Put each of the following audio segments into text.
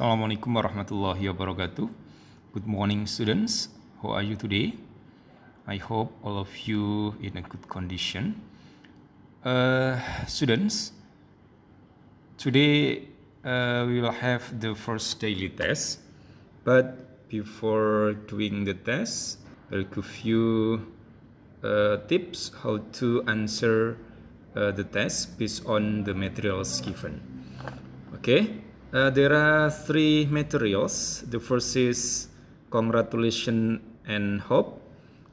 Assalamualaikum warahmatullahi wabarakatuh. Good morning students. How are you today? I hope all of you in a good condition. Students, today we will have the first daily test. But before doing the test, I'll give you tips how to answer the test based on the materials given. Okay. There are three materials. The first is congratulation and hope.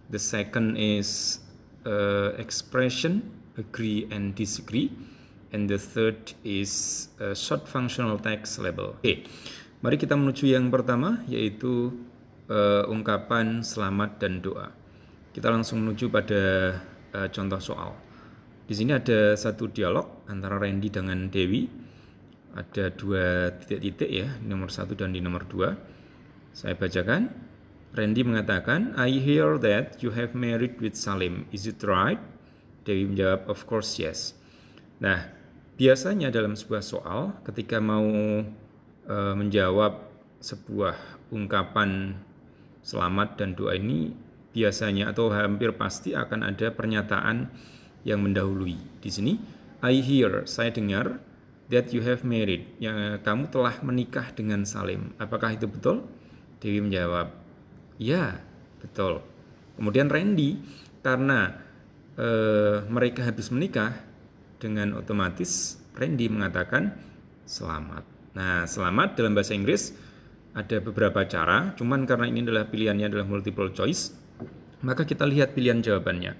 The second is expression, agree and disagree. And the third is short functional text label. Oke, mari kita menuju yang pertama, yaitu ungkapan selamat dan doa. Kita langsung menuju pada contoh soal. Di sini ada satu dialog antara Randy dengan Dewi. Ada dua titik-titik ya, di nomor 1 dan di nomor 2. Saya bacakan. Randy mengatakan, I hear that you have married with Salim. Is it right? Dewi menjawab, of course yes. Nah, biasanya dalam sebuah soal, ketika mau menjawab sebuah ungkapan selamat dan doa ini, biasanya atau hampir pasti akan ada pernyataan yang mendahului. Di sini, I hear, saya dengar, that you have married, yang kamu telah menikah dengan Salim. Apakah itu betul? Dewi menjawab, ya, betul. Kemudian Randy, karena mereka habis menikah, dengan otomatis Randy mengatakan selamat. Nah, selamat dalam bahasa Inggris ada beberapa cara, cuman karena ini adalah pilihannya adalah multiple choice, maka kita lihat pilihan jawabannya.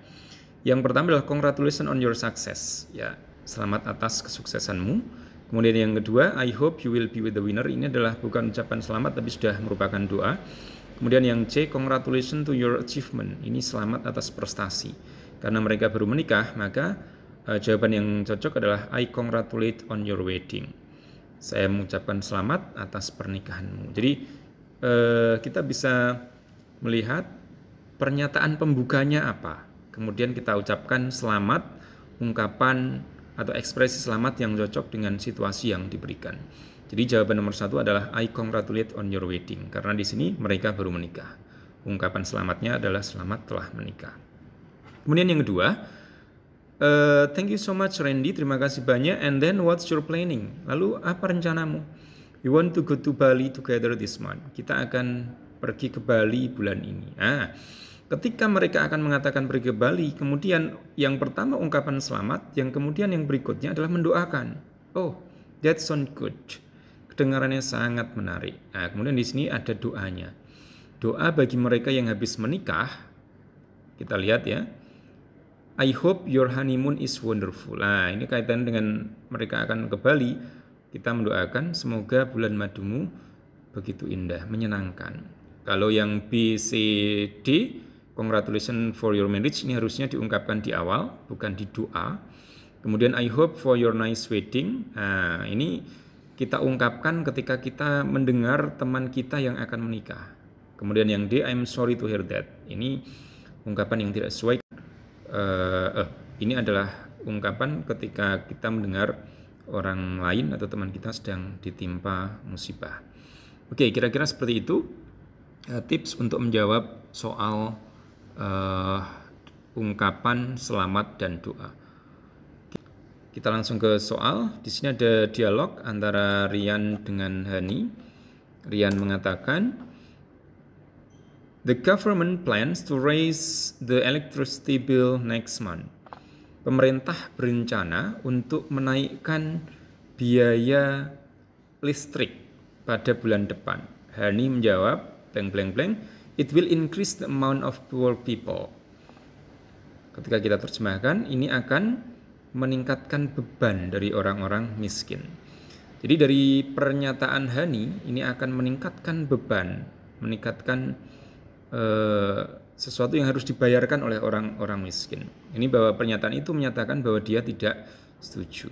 Yang pertama adalah congratulations on your success, ya. Selamat atas kesuksesanmu. Kemudian yang kedua, I hope you will be with the winner. Ini adalah bukan ucapan selamat tapi sudah merupakan doa. Kemudian yang C, congratulations to your achievement. Ini selamat atas prestasi. Karena mereka baru menikah, maka jawaban yang cocok adalah I congratulate on your wedding. Saya mengucapkan selamat atas pernikahanmu. Jadi kita bisa melihat pernyataan pembukanya apa. Kemudian kita ucapkan selamat, ungkapan atau ekspresi selamat yang cocok dengan situasi yang diberikan. Jadi jawaban nomor 1 adalah I congratulate on your wedding. Karena di sini mereka baru menikah. Ungkapan selamatnya adalah selamat telah menikah. Kemudian yang kedua, thank you so much Randy, terima kasih banyak. And then what's your planning? Lalu apa rencanamu? We want to go to Bali together this month. Kita akan pergi ke Bali bulan ini. Ketika mereka akan mengatakan pergi ke Bali, kemudian yang pertama ungkapan selamat, yang kemudian yang berikutnya adalah mendoakan. Oh, that sound good. Kedengarannya sangat menarik. Nah, kemudian di sini ada doanya. Doa bagi mereka yang habis menikah. Kita lihat ya. I hope your honeymoon is wonderful. Nah, ini kaitan dengan mereka akan ke Bali. Kita mendoakan semoga bulan madumu begitu indah, menyenangkan. Kalau yang B, C, D, congratulations for your marriage, ini harusnya diungkapkan di awal, bukan di doa. Kemudian I hope for your nice wedding. Nah, ini kita ungkapkan ketika kita mendengar teman kita yang akan menikah. Kemudian yang D, I'm sorry to hear that. Ini ungkapan yang tidak sesuai. Ini adalah ungkapan ketika kita mendengar orang lain atau teman kita sedang ditimpa musibah. Oke, kira-kira seperti itu tips untuk menjawab soal ungkapan selamat dan doa. Kita langsung ke soal. Di sini ada dialog antara Rian dengan Hani. Rian mengatakan, the government plans to raise the electricity bill next month. Pemerintah berencana untuk menaikkan biaya listrik pada bulan depan. Hani menjawab, blank blank blank, it will increase the amount of poor people. Ketika kita terjemahkan, ini akan meningkatkan beban dari orang-orang miskin. Jadi dari pernyataan Hani, ini akan meningkatkan beban, meningkatkan sesuatu yang harus dibayarkan oleh orang-orang miskin. Ini bahwa pernyataan itu menyatakan bahwa dia tidak setuju.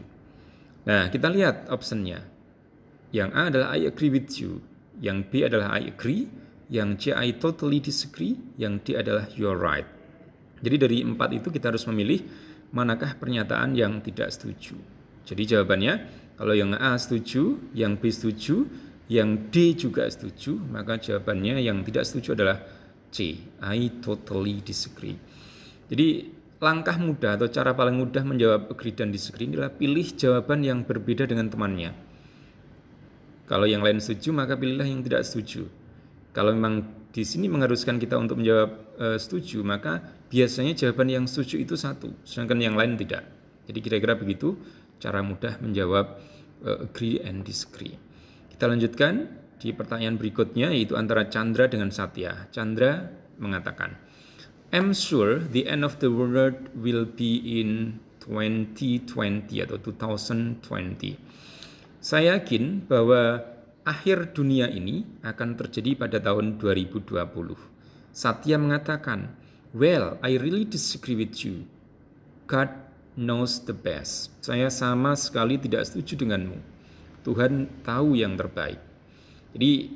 Nah, kita lihat optionnya. Yang A adalah I agree with you. Yang B adalah I agree. Yang C I totally disagree. Yang D adalah you're right. Jadi dari 4 itu kita harus memilih manakah pernyataan yang tidak setuju. Jadi jawabannya kalau yang A setuju, yang B setuju, Yang D juga setuju, maka jawabannya yang tidak setuju adalah C. I totally disagree. Jadi langkah mudah atau cara paling mudah menjawab agree dan disagree adalah pilih jawaban yang berbeda dengan temannya. Kalau yang lain setuju, maka pilihlah yang tidak setuju. Kalau memang di sini mengharuskan kita untuk menjawab setuju, maka biasanya jawaban yang setuju itu satu, sedangkan yang lain tidak. Jadi kira-kira begitu cara mudah menjawab agree and disagree. Kita lanjutkan di pertanyaan berikutnya, yaitu antara Chandra dengan Satya. Chandra mengatakan, I'm sure the end of the world will be in 2020 atau 2020. Saya yakin bahwa akhir dunia ini akan terjadi pada tahun 2020. Satya mengatakan, well, I really disagree with you. God knows the best. Saya sama sekali tidak setuju denganmu. Tuhan tahu yang terbaik. Jadi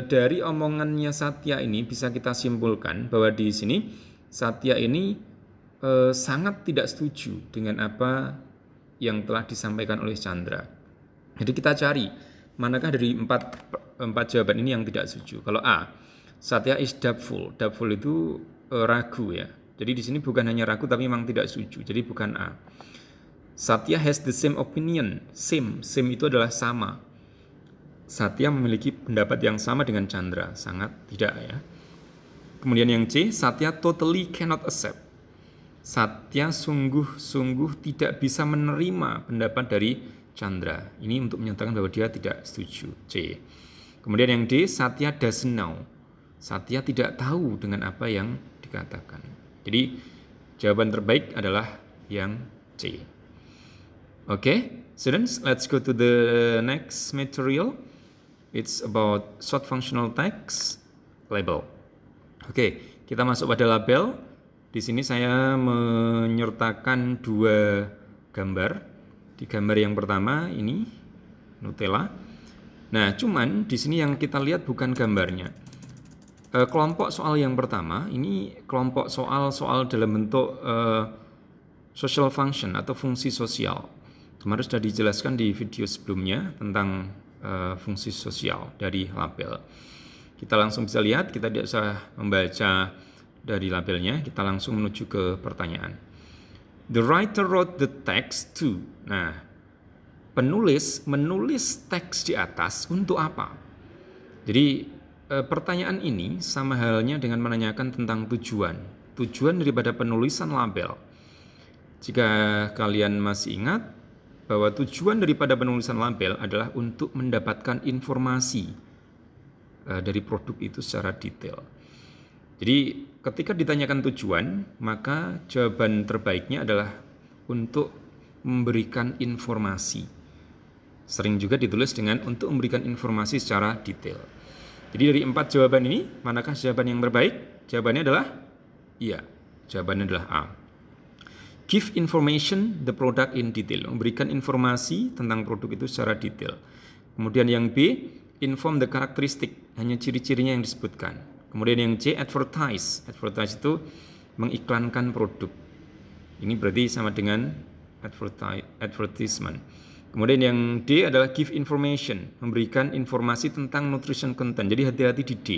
dari omongannya Satya ini bisa kita simpulkan bahwa di sini Satya ini sangat tidak setuju dengan apa yang telah disampaikan oleh Chandra. Jadi kita cari manakah dari empat jawaban ini yang tidak setuju. Kalau A, Satya is doubtful. Doubtful itu ragu ya. Jadi di sini bukan hanya ragu tapi memang tidak setuju. Jadi bukan A. Satya has the same opinion. Same itu adalah sama. Satya memiliki pendapat yang sama dengan Chandra. Sangat tidak ya. Kemudian yang C, Satya totally cannot accept. Satya sungguh-sungguh tidak bisa menerima pendapat dari Chandra. Ini untuk menyatakan bahwa dia tidak setuju. C. Kemudian yang D, Satya doesn't know. Satya tidak tahu dengan apa yang dikatakan. Jadi jawaban terbaik adalah yang C. Okay, students, let's go to the next material. It's about short functional text label. Oke, kita masuk pada label. Di sini saya menyertakan dua gambar. Di gambar yang pertama ini Nutella. Nah, cuman di sini yang kita lihat bukan gambarnya. Kelompok soal yang pertama ini kelompok soal dalam bentuk social function atau fungsi sosial. Kemarin sudah dijelaskan di video sebelumnya tentang fungsi sosial dari label. Kita langsung bisa lihat, kita tidak usah membaca dari labelnya, kita langsung menuju ke pertanyaan. The writer wrote the text to. Nah, penulis menulis teks di atas untuk apa? Jadi pertanyaan ini sama halnya dengan menanyakan tentang tujuan daripada penulisan label. Jika kalian masih ingat bahwa tujuan daripada penulisan label adalah untuk mendapatkan informasi dari produk itu secara detail. Jadi ketika ditanyakan tujuan, maka jawaban terbaiknya adalah untuk memberikan informasi. Sering juga ditulis dengan untuk memberikan informasi secara detail. Jadi dari 4 jawaban ini, manakah jawaban yang terbaik? Jawabannya adalah iya. Jawabannya adalah A. Give information the product in detail. Memberikan informasi tentang produk itu secara detail. Kemudian yang B, inform the characteristic. Hanya ciri-cirinya yang disebutkan. Kemudian yang C, advertise. Advertise itu mengiklankan produk. Ini berarti sama dengan advertisement. Kemudian yang D adalah give information. Memberikan informasi tentang nutrition content. Jadi hati-hati di D.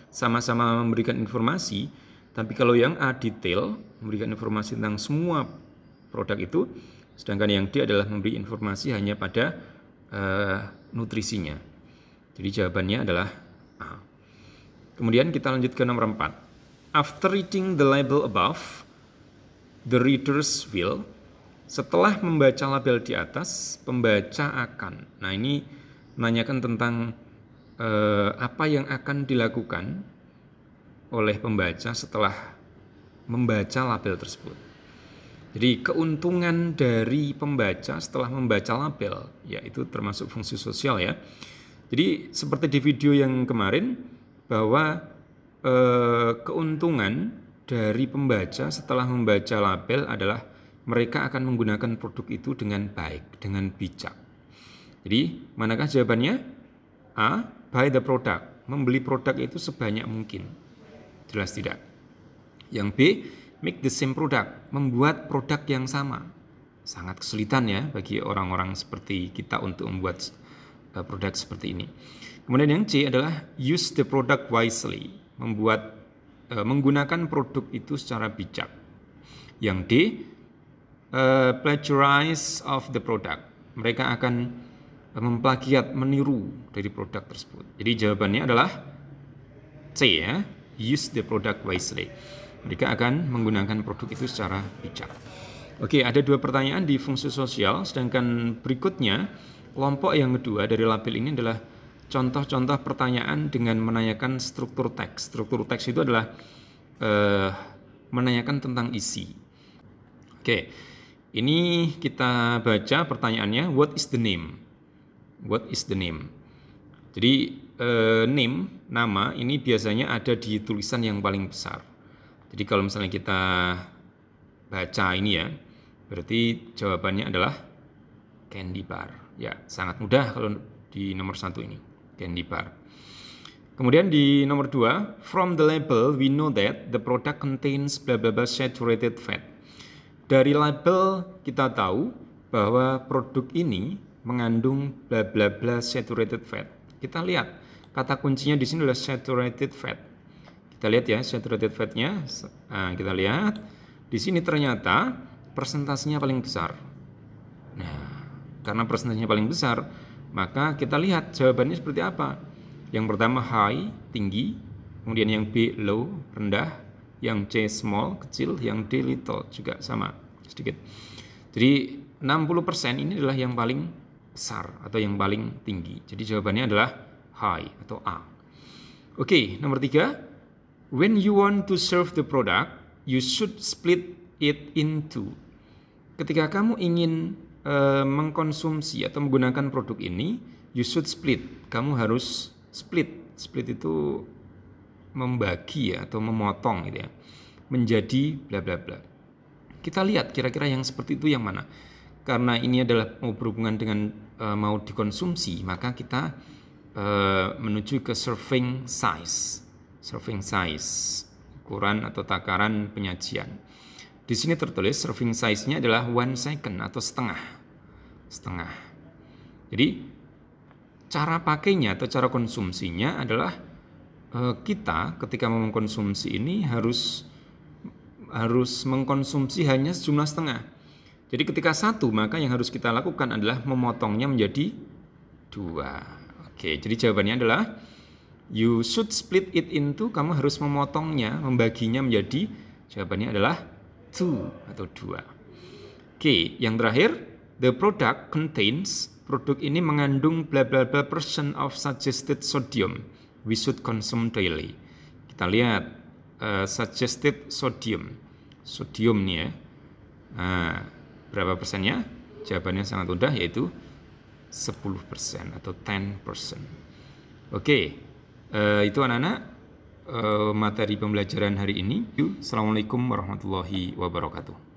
Sama-sama memberikan informasi. Tapi kalau yang A detail, memberikan informasi tentang semua produk itu. Sedangkan yang D adalah memberi informasi hanya pada nutrisinya. Jadi jawabannya adalah A. Kemudian kita lanjut ke nomor 4. After reading the label above, the readers will. Setelah membaca label di atas, pembaca akan. Nah, ini menanyakan tentang apa yang akan dilakukan oleh pembaca setelah membaca label tersebut. Jadi keuntungan dari pembaca setelah membaca label, yaitu termasuk fungsi sosial ya. Jadi seperti di video yang kemarin, bahwa keuntungan dari pembaca setelah membaca label adalah mereka akan menggunakan produk itu dengan baik, dengan bijak. Jadi manakah jawabannya? A. Buy the product. Membeli produk itu sebanyak mungkin. Jelas tidak? Yang B. Make the same product. Membuat produk yang sama. Sangat kesulitan ya bagi orang-orang seperti kita untuk membuat produk seperti ini. Kemudian yang C adalah use the product wisely, menggunakan produk itu secara bijak. Yang D, plagiarize of the product, mereka akan memplagiat, meniru dari produk tersebut. Jadi jawabannya adalah C ya, use the product wisely. Mereka akan menggunakan produk itu secara bijak. Oke, ada 2 pertanyaan di fungsi sosial, sedangkan berikutnya kelompok yang kedua dari label ini adalah contoh-contoh pertanyaan dengan menanyakan struktur teks. Struktur teks itu adalah menanyakan tentang isi. Oke, ini kita baca pertanyaannya, what is the name? What is the name? Jadi name, nama, ini biasanya ada di tulisan yang paling besar. Jadi kalau misalnya kita baca ini ya, berarti jawabannya adalah candy bar. Ya, sangat mudah kalau di nomor 1 ini, candy bar. Kemudian di nomor 2, from the label we know that the product contains blah blah blah saturated fat. Dari label kita tahu bahwa produk ini mengandung blah blah blah saturated fat. Kita lihat kata kuncinya di sini adalah saturated fat. Kita lihat ya saturated fatnya. Nah, kita lihat di sini ternyata persentasenya paling besar. Nah, karena persentasenya paling besar, maka kita lihat jawabannya seperti apa. Yang pertama high, tinggi, kemudian yang B low, rendah, yang C small, kecil, yang D little juga sama, sedikit. Jadi 60% ini adalah yang paling besar atau yang paling tinggi. Jadi jawabannya adalah high atau A. Oke, nomor 3. When you want to serve the product, you should split it into. Ketika kamu ingin mengkonsumsi atau menggunakan produk ini, you should split. Kamu harus split. Split itu membagi ya, atau memotong gitu ya, menjadi bla bla bla. Kita lihat kira-kira yang seperti itu yang mana. Karena ini adalah mau berhubungan dengan mau dikonsumsi, maka kita menuju ke serving size. Serving size, ukuran atau takaran penyajian. Di sini tertulis serving size-nya adalah 1 second atau setengah. Setengah. Jadi cara pakainya atau cara konsumsinya adalah kita ketika mau mengkonsumsi ini harus mengkonsumsi hanya sejumlah setengah. Jadi ketika 1, maka yang harus kita lakukan adalah memotongnya menjadi 2. Oke, jadi jawabannya adalah you should split it into, kamu harus memotongnya, membaginya menjadi, jawabannya adalah 2 atau 2. Oke, yang terakhir, the product contains, produk ini mengandung bla bla bla percent of suggested sodium we should consume daily. Kita lihat suggested sodium nih ya. Nah, berapa persennya? Jawabannya sangat mudah, yaitu 10% atau 10%. Oke, itu anak-anak materi pembelajaran hari ini. Assalamualaikum warahmatullahi wabarakatuh.